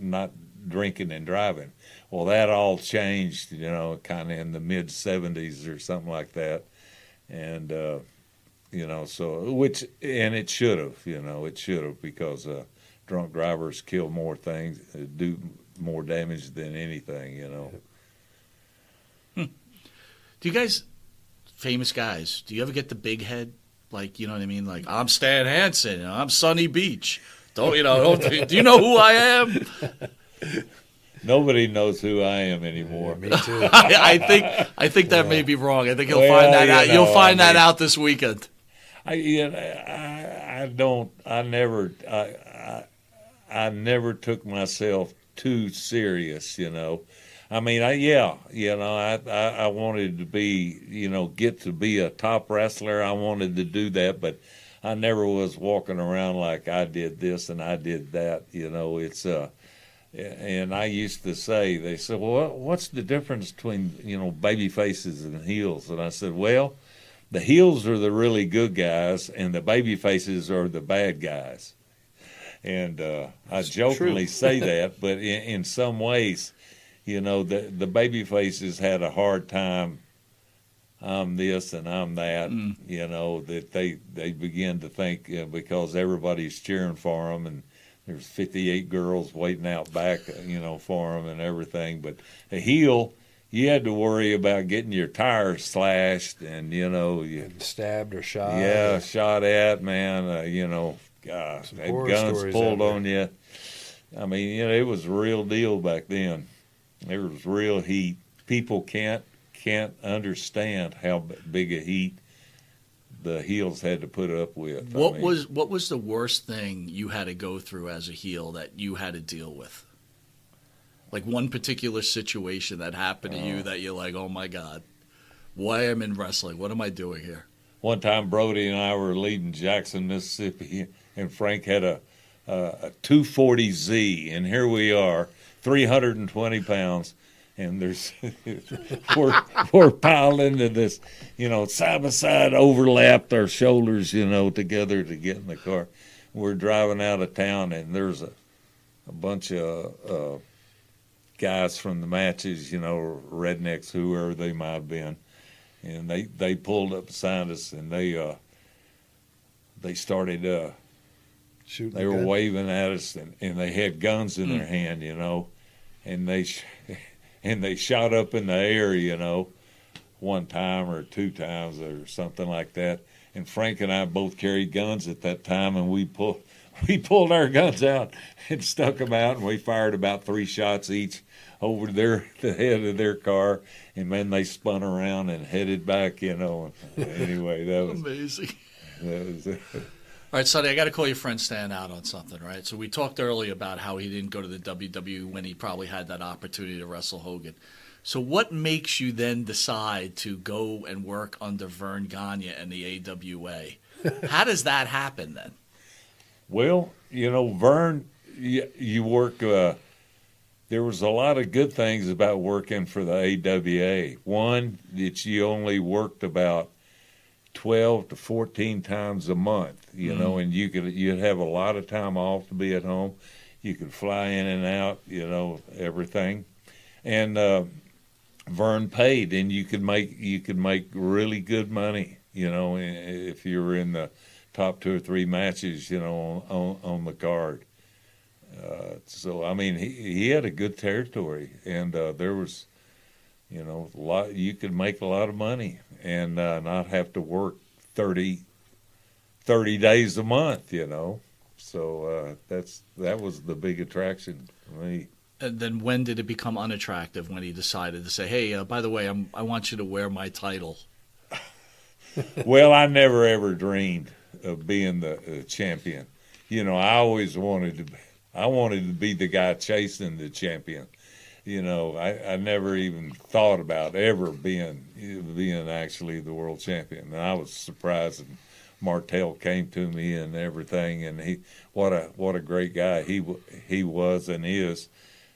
drinking and driving. Well, that all changed, kind of in the mid-'70s or something like that. And, and it should have, because drunk drivers kill more things, do more damage than anything, Do you guys, famous guys, do you ever get the big head? Like, you know what I mean? Like, I'm Stan Hansen, I'm Sunny Beach. Do you know who I am? Nobody knows who I am anymore. Me too. I think that may be wrong. I think you'll Well, find that out. you You'll know, find I that mean- out this weekend. I never took myself too serious, I mean, I wanted to be, get to be a top wrestler. I wanted to do that, but I never was walking around like I did this and I did that. And I used to say, they said, well, what's the difference between, baby faces and heels? And I said, well, the heels are the really good guys and the baby faces are the bad guys. And I jokingly say that, but in some ways, the baby faces had a hard time. I'm this and I'm that. That they begin to think because everybody's cheering for them, and there's 58 girls waiting out back, for them and everything. But a heel, you had to worry about getting your tires slashed and Stabbed or shot. yeah, shot at, man. Gosh, Some had horror guns stories pulled out on you. I mean, it was a real deal back then. There was real heat. People can't understand how big a heat the heels had to put up with. What was the worst thing you had to go through as a heel that you had to deal with? Like one particular situation that happened to you that you're like, oh my God, why am I in wrestling? What am I doing here? One time, Brody and I were leading Jackson, Mississippi, and Frank had a 240Z, and here we are, 320 pounds, and we're piled into this, side by side, overlapped our shoulders, together to get in the car. We're driving out of town, and there's a bunch of guys from the matches, rednecks, whoever they might have been. And they pulled up beside us, and they started Shooting. they were waving at us, and they had guns in their hand, and they shot up in the air, one time or two times or something like that. And Frank and I both carried guns at that time, and we pulled our guns out and stuck them out, and we fired about 3 shots each over the head of their car, and then they spun around and headed back, Anyway, that was amazing. That was it. All right, Sonny, I got to call your friend Stan out on something, right? So we talked earlier about how he didn't go to the WWE when he probably had that opportunity to wrestle Hogan. So what makes you then decide to go and work under Vern Gagne and the AWA? How does that happen then? Well, Vern, you work. There was a lot of good things about working for the AWA. One, that you only worked about 12 to 14 times a month, and you'd have a lot of time off to be at home. You could fly in and out, everything. And Vern paid, and you could make really good money, if you were in the top 2 or 3 matches, on the card. So I mean, he had a good territory, and there was, a lot. You could make a lot of money and not have to work 30 days a month, So that was the big attraction for me. And then when did it become unattractive when he decided to say, hey, by the way, I want you to wear my title? Well, I never ever dreamed of being the champion. I always wanted to be the guy chasing the champion. I never even thought about ever being actually the world champion. And I was surprised when Martel came to me and everything. And what a great guy he was and is.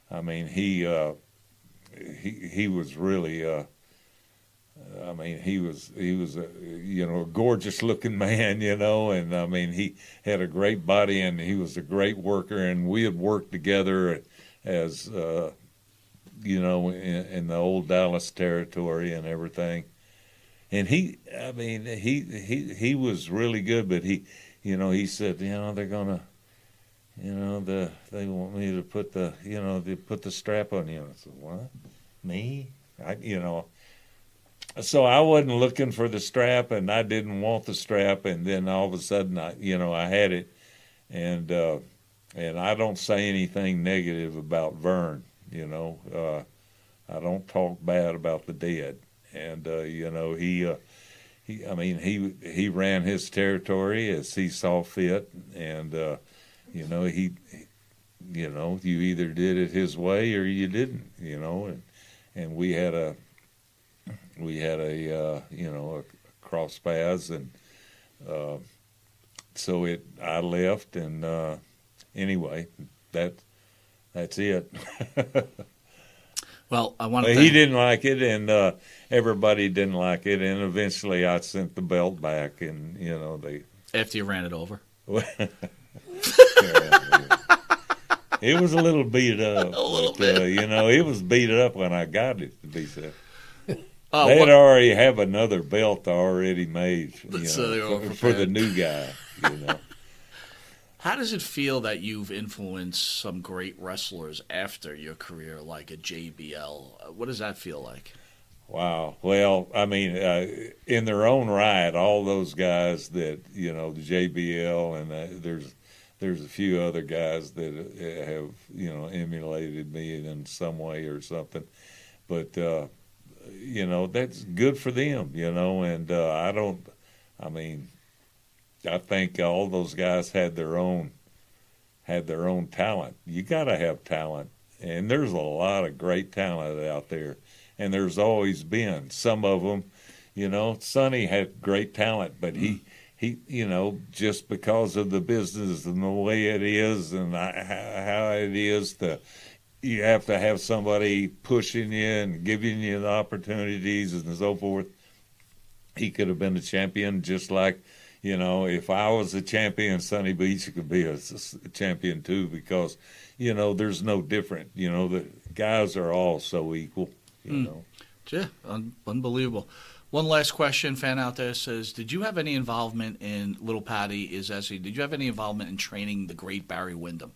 I mean, he was really. I mean, he was a gorgeous looking man, and I mean, he had a great body and he was a great worker, and we had worked together as, in the old Dallas territory and everything. And he was really good, but he said, they're gonna, they want me to put they put the strap on you. I said, what? Me? So I wasn't looking for the strap, and I didn't want the strap, and then all of a sudden, I had it, and and I don't say anything negative about Vern. I don't talk bad about the dead. And he ran his territory as he saw fit, and you either did it his way or you didn't. And we had a a cross paths, and I left, and anyway, that's it. Well, I want But to. he didn't like it, and everybody didn't like it, and eventually I sent the belt back, and they. After you ran it over. It was a little beat up. A little bit. It was beat up when I got it, to be said. Oh, They'd already have another belt already made So they were for the prepared. new guy. How does it feel that you've influenced some great wrestlers after your career, like a JBL? What does that feel like? Wow. Well, I mean, in their own right, all those guys that the JBL, and there's a few other guys that have emulated me in some way or something, but that's good for them, and I think all those guys had their own talent. You got to have talent, and there's a lot of great talent out there, and there's always been. Some of them, Sonny had great talent, but he just because of the business and the way it is and how it is, you have to have somebody pushing you and giving you the opportunities and so forth. He could have been a champion just like, if I was a champion, Sonny Beach could be a champion too, because, there's no different. The guys are all so equal, Yeah, unbelievable. One last question. Fan out there says, did you have any involvement in, Little Patty is asking, did you have any involvement in training the great Barry Windham?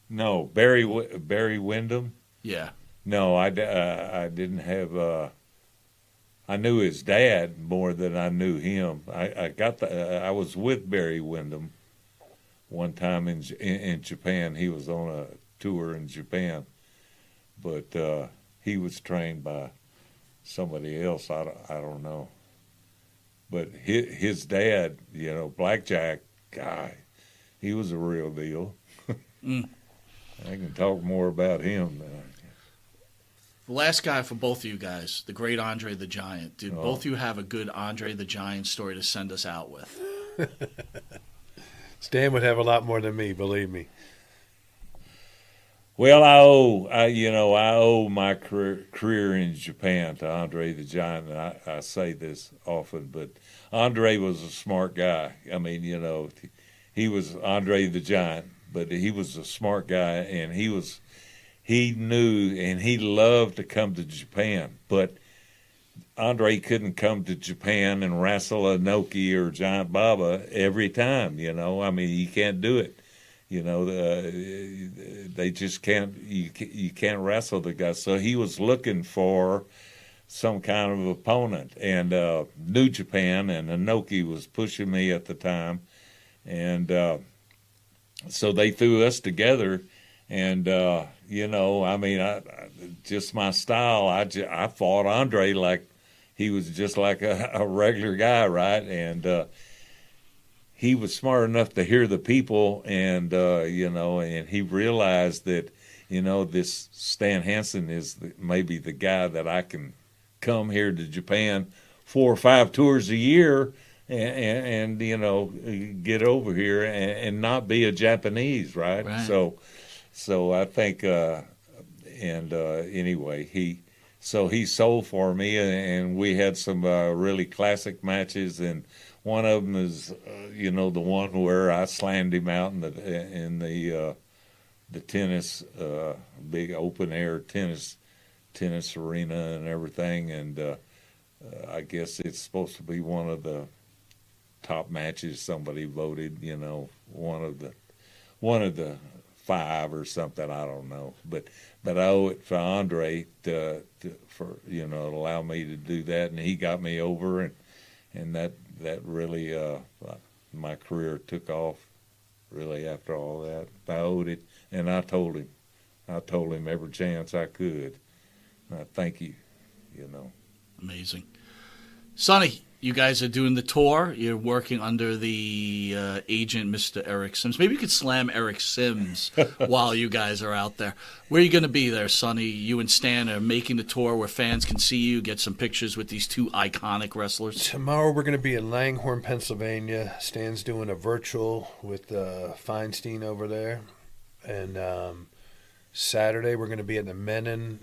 No, Barry Windham? Yeah. No, I didn't have. I knew his dad more than I knew him. I was with Barry Windham one time in Japan. He was on a tour in Japan, but he was trained by somebody else. I don't know. But his dad, Blackjack guy, he was a real deal. I can talk more about him than I can. The last guy for both of you guys, the great Andre the Giant. Did both of you have a good Andre the Giant story to send us out with? Stan would have a lot more than me, believe me. Well, I owe my career in Japan to Andre the Giant, and I say this often, but Andre was a smart guy. I mean, he was Andre the Giant, but he was a smart guy, and he knew and he loved to come to Japan, but Andre couldn't come to Japan and wrestle a Noki or Giant Baba every time, I mean, you can't do it. They just can't. You can't wrestle the guy. So he was looking for some kind of opponent, and New Japan and Inoki was pushing me at the time, and so they threw us together. And I mean, just my style. I fought Andre like he was just like a regular guy, right? And he was smart enough to hear the people, and and he realized that this Stan Hansen is maybe the guy that I can come here to Japan 4 or 5 tours a year and get over here and not be a Japanese, right? So I think anyway he sold for me, and we had some really classic matches, and one of them is, the one where I slammed him out in the tennis, big open air tennis arena and everything, and I guess it's supposed to be one of the top matches. Somebody voted, one of the 5 or something. I don't know, but I owe it to Andre to allow me to do that, and he got me over, and that really my career took off really after all that. I owed it, and I told him every chance I could. Thank you, Amazing. Sonny, you guys are doing the tour. You're working under the agent, Mr. Eric Sims. Maybe you could slam Eric Sims while you guys are out there. Where are you going to be there, Sonny? You and Stan are making the tour where fans can see you, get some pictures with these two iconic wrestlers. Tomorrow we're going to be in Langhorne, Pennsylvania. Stan's doing a virtual with Feinstein over there. And Saturday we're going to be at the Menon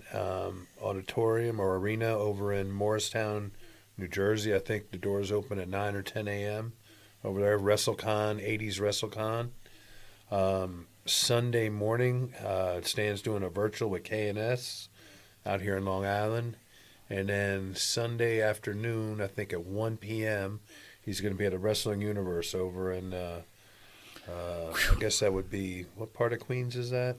Auditorium or Arena over in Morristown, New Jersey. I think the doors open at 9 or 10 a.m. over there. WrestleCon, 80s WrestleCon. Sunday morning, Stan's doing a virtual with K&S out here in Long Island. And then Sunday afternoon, I think at 1 p.m., he's going to be at the Wrestling Universe over in, I guess that would be, what part of Queens is that?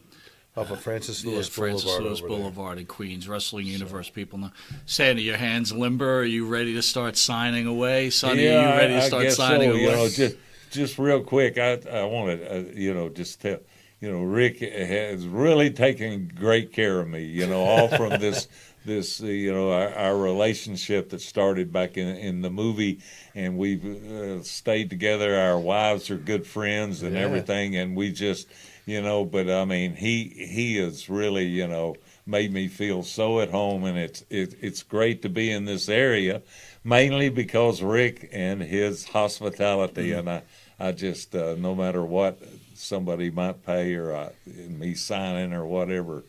Off of Francis Lewis Boulevard. Francis Lewis Boulevard in Queens, Wrestling Universe. People know. Sandy, your hands limber? Are you ready to start signing away? Sonny, yeah, are you ready to I start guess signing so. away? Just real quick, I want to, just tell, Rick has really taken great care of me, all from this, our relationship that started back in the movie, and we've stayed together. Our wives are good friends and everything, and we just, but I mean, he has really, made me feel so at home, and it's great to be in this area, mainly because Rick and his hospitality, and I just, no matter what somebody might pay or me signing or whatever,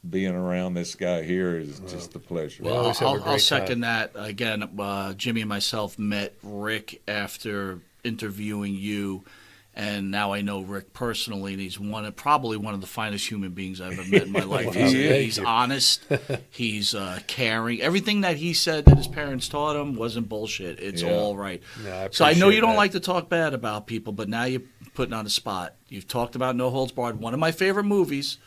being around this guy here is just a pleasure. Well, I'll second that. Again, Jimmy and myself met Rick after interviewing you, and now I know Rick personally, and he's probably one of the finest human beings I've ever met in my life. He's honest. He's caring. Everything that he said that his parents taught him wasn't bullshit. It's all right. Yeah, so I know you don't like to talk bad about people, but now you're putting on the spot. You've talked about No Holds Barred, one of my favorite movies.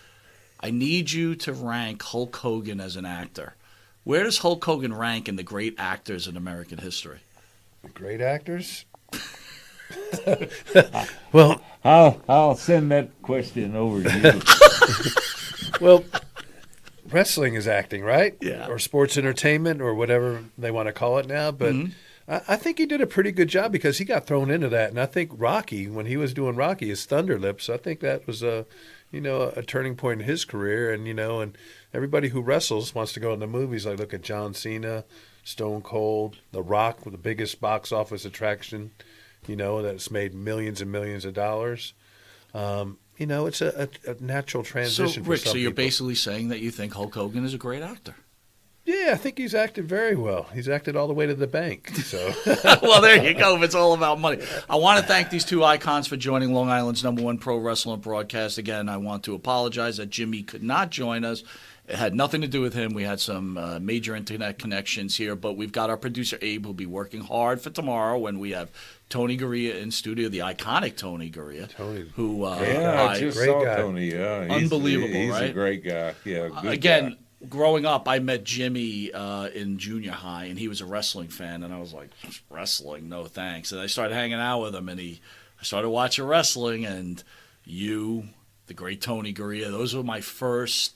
I need you to rank Hulk Hogan as an actor. Where does Hulk Hogan rank in the great actors in American history? Great actors? Well, I'll send that question over to you. well, wrestling is acting, right? Yeah. Or sports entertainment or whatever they want to call it now. But I think he did a pretty good job because he got thrown into that. And I think Rocky, when he was doing Rocky, his Thunder Lips, I think that was a turning point in his career. And, and everybody who wrestles wants to go into movies. Like look at John Cena, Stone Cold, The Rock, the biggest box office attraction, that's made millions and millions of dollars. It's a natural transition for Rick, some so you're people. basically saying that you think Hulk Hogan is a great actor? Yeah, I think he's acted very well. He's acted all the way to the bank. So, well, there you go. If it's all about money. I want to thank these two icons for joining Long Island's #1 pro wrestling broadcast. Again, I want to apologize that Jimmy could not join us. It had nothing to do with him. We had some major internet connections here, but we've got our producer Abe who'll be working hard for tomorrow when we have Tony Gurria in studio, the iconic Tony Gurria. Tony. I just great saw guy. Tony. Yeah, Unbelievable, he's right? a great guy. Yeah, good Again, guy. growing up, I met Jimmy in junior high, and he was a wrestling fan, and I was like, wrestling? No thanks. And I started hanging out with him, and I started watching wrestling, and the great Tony Gurria, those were my first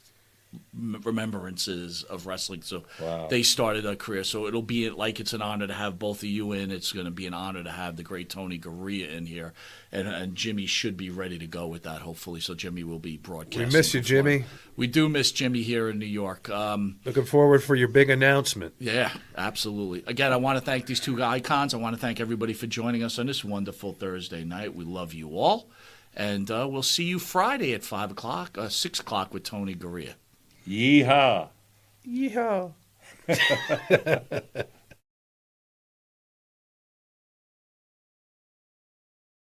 remembrances of wrestling. So they started a career. So it'll be like it's an honor to have both of you in. It's going to be an honor to have the great Tony Gurria in here. And Jimmy should be ready to go with that, hopefully. So Jimmy will be broadcasting. We miss you, Jimmy. We do miss Jimmy here in New York. Looking forward for your big announcement. Yeah, absolutely. Again, I want to thank these two icons. I want to thank everybody for joining us on this wonderful Thursday night. We love you all. And we'll see you Friday at 6 o'clock with Tony Gurria. Yeehaw. Yeehaw.